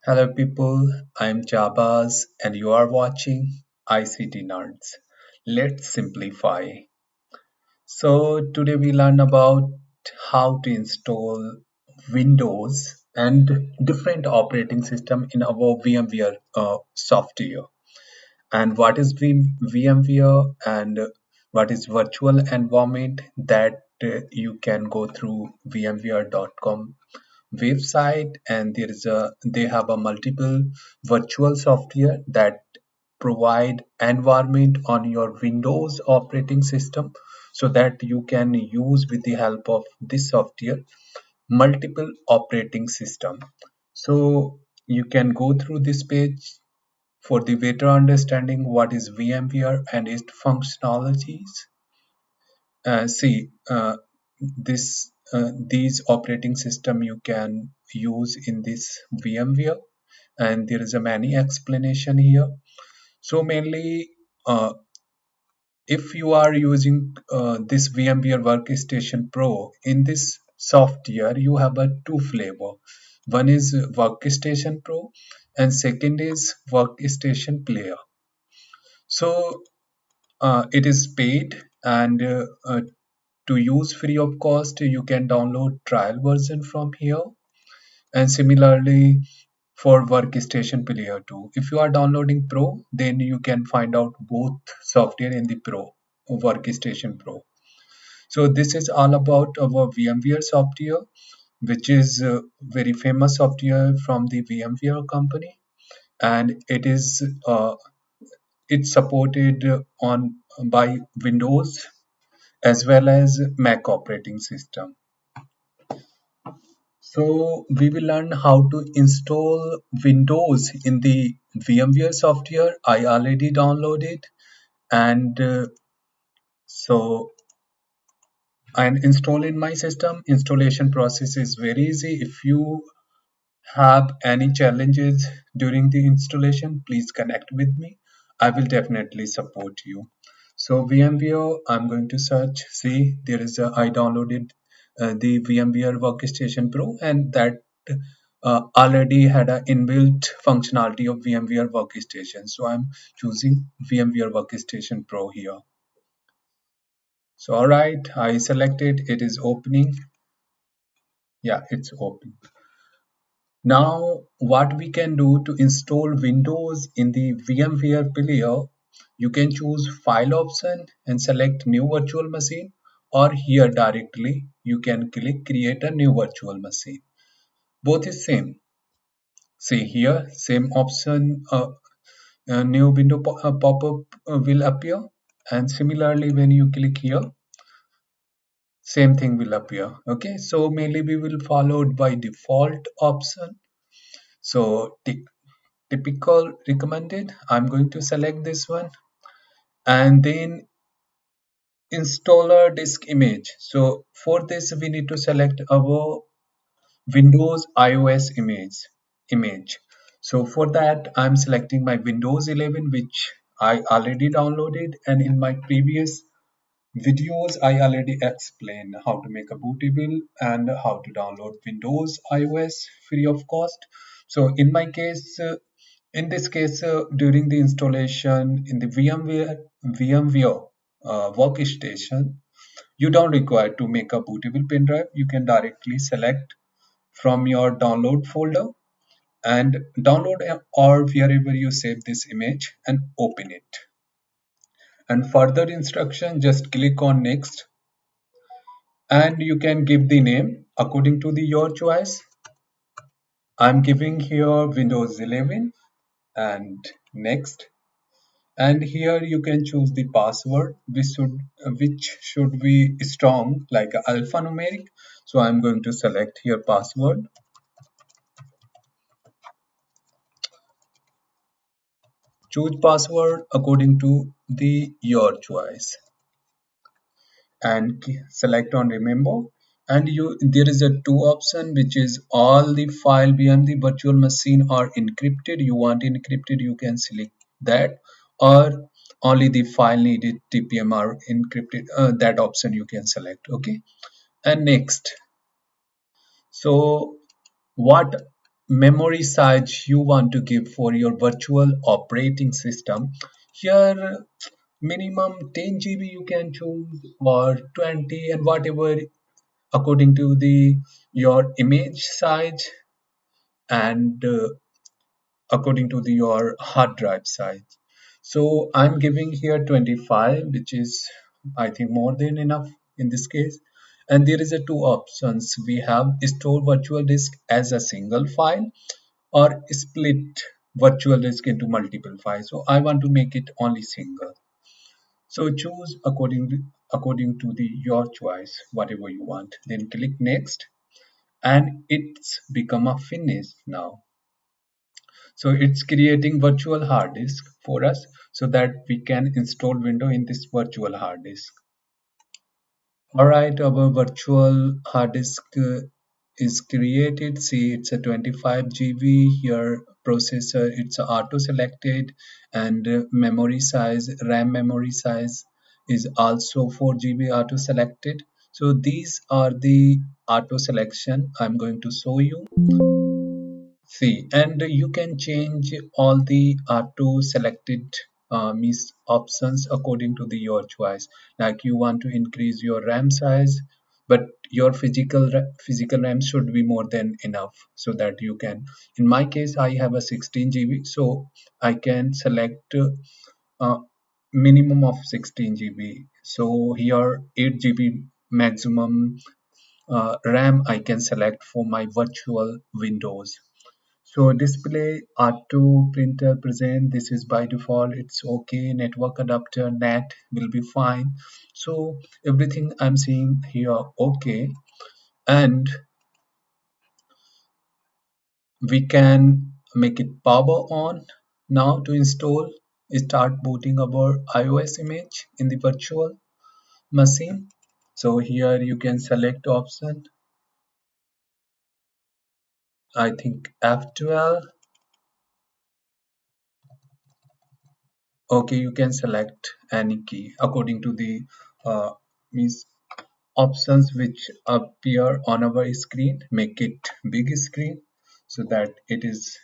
Hello people, I'm Jabaz and you are watching ICT Nerds. Let's simplify. So today we learn about how to install Windows and different operating system in our VMware software. And what is VMware and what is virtual environment that you can go through vmware.com website, and they have a multiple virtual software that provide environment on your Windows operating system so that you can use with the help of this software multiple operating system. So you can go through this page for the better understanding what is VMware and its functionalities. See, these operating system you can use in this VMware, and there is a many explanation here. So mainly, if you are using this VMware Workstation Pro, in this software you have a two flavor. One is Workstation Pro, and second is Workstation Player. So it is paid, and to use free of cost you can download trial version from here, and similarly for Workstation Player too. If you are downloading Pro, then you can find out both software in the Pro Workstation Pro. So this is all about our VMware software, which is very famous software from the VMware company, and it's supported on by Windows as well as Mac operating system. So we will learn how to install Windows in the VMware software. I already downloaded, and so I'm installing my system. Installation process is very easy. If you have any challenges during the installation, please connect with me. I will definitely support you. So VMware, I'm going to search. See, I downloaded the VMware Workstation Pro, and that already had an inbuilt functionality of VMware Workstation. So I'm choosing VMware Workstation Pro here. So all right, I selected. It is opening. Yeah, it's open. Now, what we can do to install Windows in the VMware player, you can choose File option and select New Virtual Machine, or here directly you can click Create a New Virtual Machine. Both is same. See here, same option, a new window pop-up will appear, and similarly when you click here, same thing will appear. Okay, so mainly we will follow by default option. So typical recommended, I'm going to select this one, and then installer disk image. So for this we need to select our Windows iOS image. So for that I'm selecting my Windows 11, which I already downloaded, and in my previous videos I already explained how to make a bootable and how to download Windows iOS free of cost. So in this case, during the installation in the VMware workstation, you don't require to make a bootable pen drive. You can directly select from your download folder and download or wherever you save this image and open it. And further instruction, just click on next, and you can give the name according to your choice. I'm giving here Windows 11 and next. And here you can choose the password which should be strong, like alphanumeric. So I'm going to select here password. Choose password according to the your choice, and select on remember. And there is a two option, which is all the file beyond the virtual machine are encrypted. You want encrypted, you can select that, or only the file needed TPM are encrypted. That option you can select. Okay, and next. So what memory size you want to give for your virtual operating system. Here, minimum 10 GB you can choose, or 20, and whatever according to the your image size, and according to your hard drive size. So I'm giving here 25, which is I think more than enough in this case. And there is a two options. We have store virtual disk as a single file, or split virtual disk into multiple files. So I want to make it only single. So choose according to the your choice, whatever you want. Then click next, and it's become a finish now. So it's creating virtual hard disk for us so that we can install window in this virtual hard disk. All right, our virtual hard disk is created. See, it's a 25 GB here. Processor, it's auto selected, and memory size, RAM memory size is also 4 GB auto selected. So these are the auto selection I'm going to show you. See, and you can change all the auto selected means options according to your choice. Like you want to increase your RAM size, but your physical RAM should be more than enough so that you can. In my case, I have a 16 GB, so I can select uh, minimum of 16 GB. So here 8 GB maximum RAM I can select for my virtual Windows. So display R2 printer present. This is by default. It's okay. Network adapter NAT will be fine. So everything I'm seeing here okay. And we can make it power on now to install. Start booting our iOS image in the virtual machine. So here you can select option. I think F12. Okay, you can select any key according to the means options which appear on our screen. Make it big screen so that it is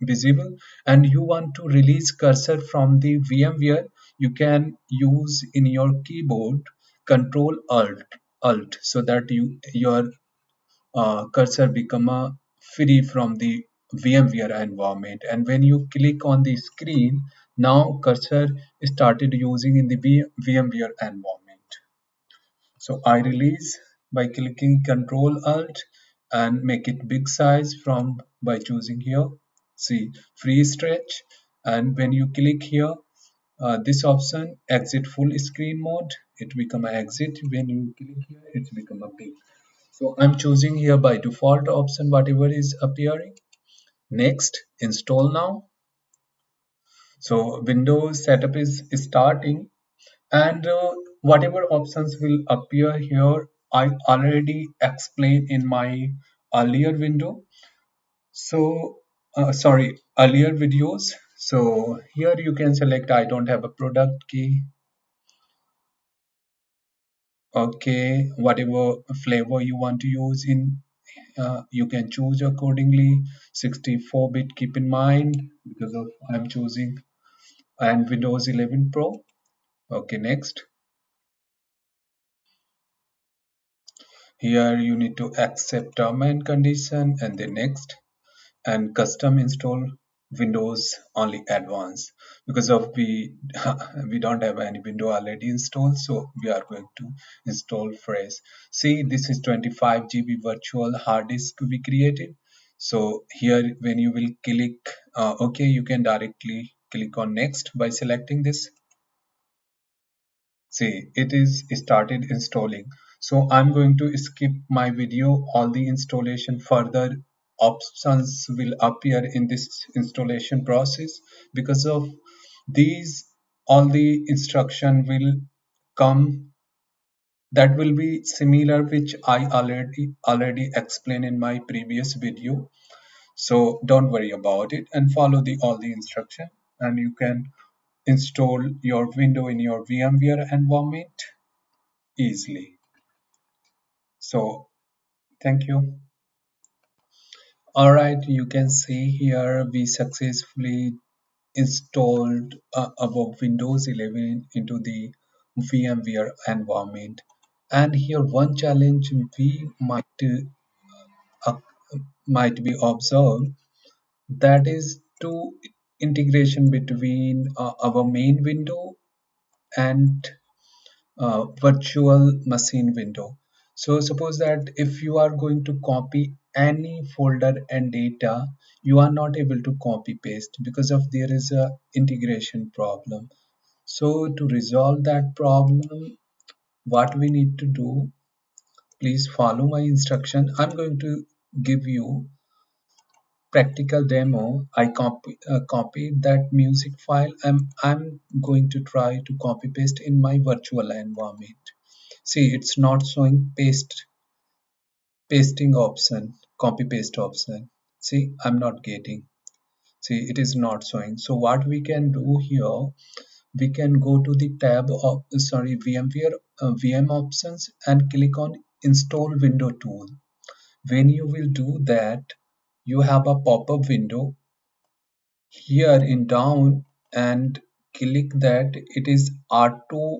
visible. And you want to release cursor from the VMware, you can use in your keyboard Control Alt so that your cursor become free from the VMware environment. And when you click on the screen, now cursor started using in the VMware environment. So I release by clicking Control Alt and make it big size from by choosing here. See, free stretch. And when you click here, this option exit full screen mode, it become a exit. When you click here, it's become a big. So I'm choosing here by default option whatever is appearing. Next, install now. So Windows setup is starting, and whatever options will appear here I already explained in my earlier window. So sorry, earlier videos. So here you can select I don't have a product key. Okay, whatever flavor you want to use in, you can choose accordingly. 64-bit keep in mind because of I'm choosing, and Windows 11 Pro. Okay, next. Here you need to accept term and condition, and then next. And custom install Windows only advanced because of we we don't have any window already installed, so we are going to install fresh. See, this is 25 GB virtual hard disk we created. So here when you will click okay, you can directly click on next by selecting this. See, it is started installing. So I'm going to skip my video. All the installation further options will appear in this installation process. Because of these, all the instruction will come that will be similar, which I already explained in my previous video. So don't worry about it and follow the all the instruction, and you can install your window in your VMware environment easily. So thank you. All right, you can see here we successfully installed our Windows 11 into the VMware environment. And here one challenge we uh, might be observed, that is to integration between our main window and virtual machine window. So suppose that if you are going to copy any folder and data, you are not able to copy paste because of there is a integration problem. So to resolve that problem, what we need to do, please follow my instruction. I'm going to give you practical demo. I copied that music file. I'm going to try to copy paste in my virtual environment. See, it's not showing pasting option, copy paste option. See, I'm not getting. See, it is not showing. So what we can do here, we can go to the tab of VMware VM options and click on install window tool. When you will do that, you have a pop-up window here in down, and click that. It is R2,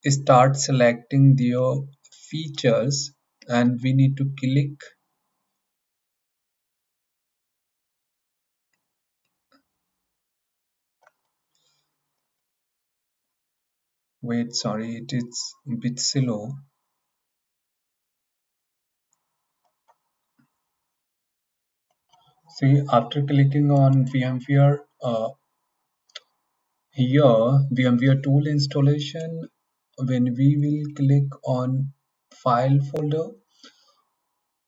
start selecting your features, and we need to click. Wait, sorry, it is a bit slow. See, after clicking on VMware here, VMware tool installation, when we will click on file folder,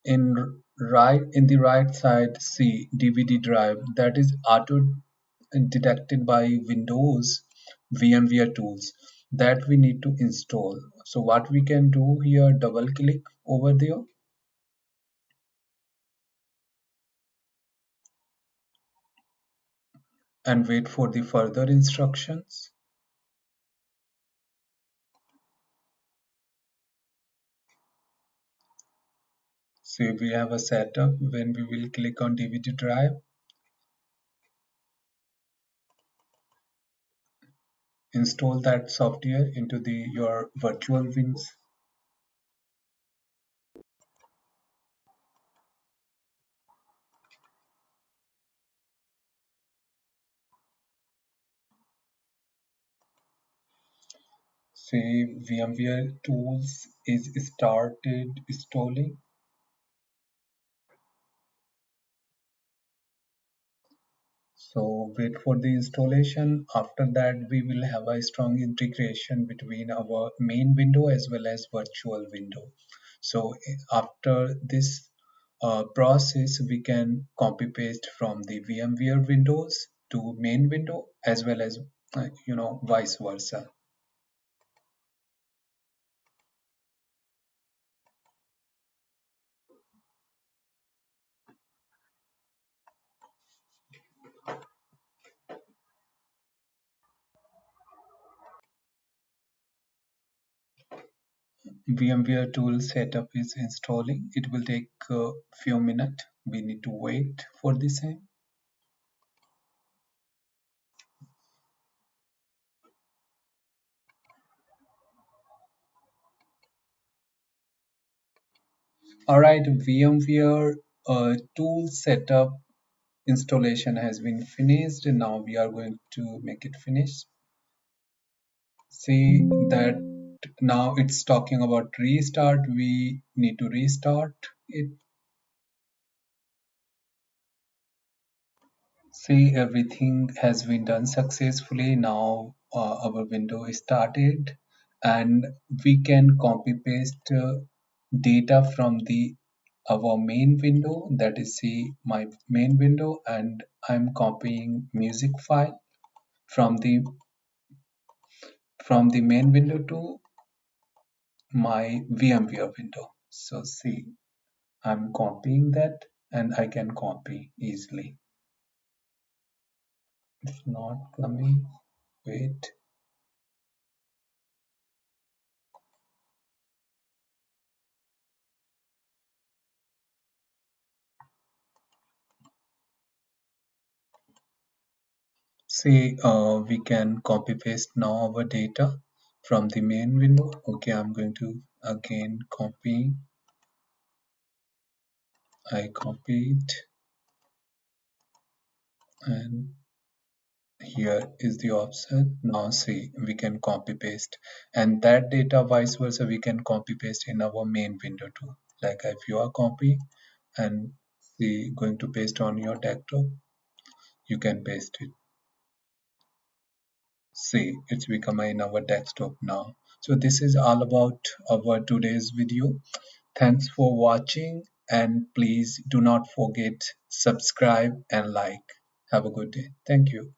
in the right side, see DVD drive, that is auto detected by Windows VMware tools, that we need to install. So what we can do here, double click over there and wait for the further instructions. So we have a setup. When we will click on DVD drive, install that software into the your virtual wins. Say VMware tools is started installing. So wait for the installation. After that, we will have a strong integration between our main window as well as virtual window. So after this process, we can copy paste from the VMware windows to main window as well as vice versa. VMware tool setup is installing. It will take a few minutes. We need to wait for the same. All right, VMware tool setup installation has been finished. Now we are going to make it finish. See that now it's talking about restart. We need to restart it. See, everything has been done successfully. Now our window is started, and we can copy paste data from the our main window, that is see my main window, and I'm copying music file from the main window to my VMware window. So see, I'm copying that and I can copy easily. It's not coming. Wait. See, we can copy paste now our data from the main window. Okay, I'm going to again copy. I copy it, and here is the option. Now see, we can copy paste, and that data vice versa we can copy paste in our main window too. Like if you are copy and see going to paste on your desktop, you can paste it. See, it's become in our desktop now. So this is all about our today's video. Thanks for watching, and please do not forget subscribe and like. Have a good day. Thank you.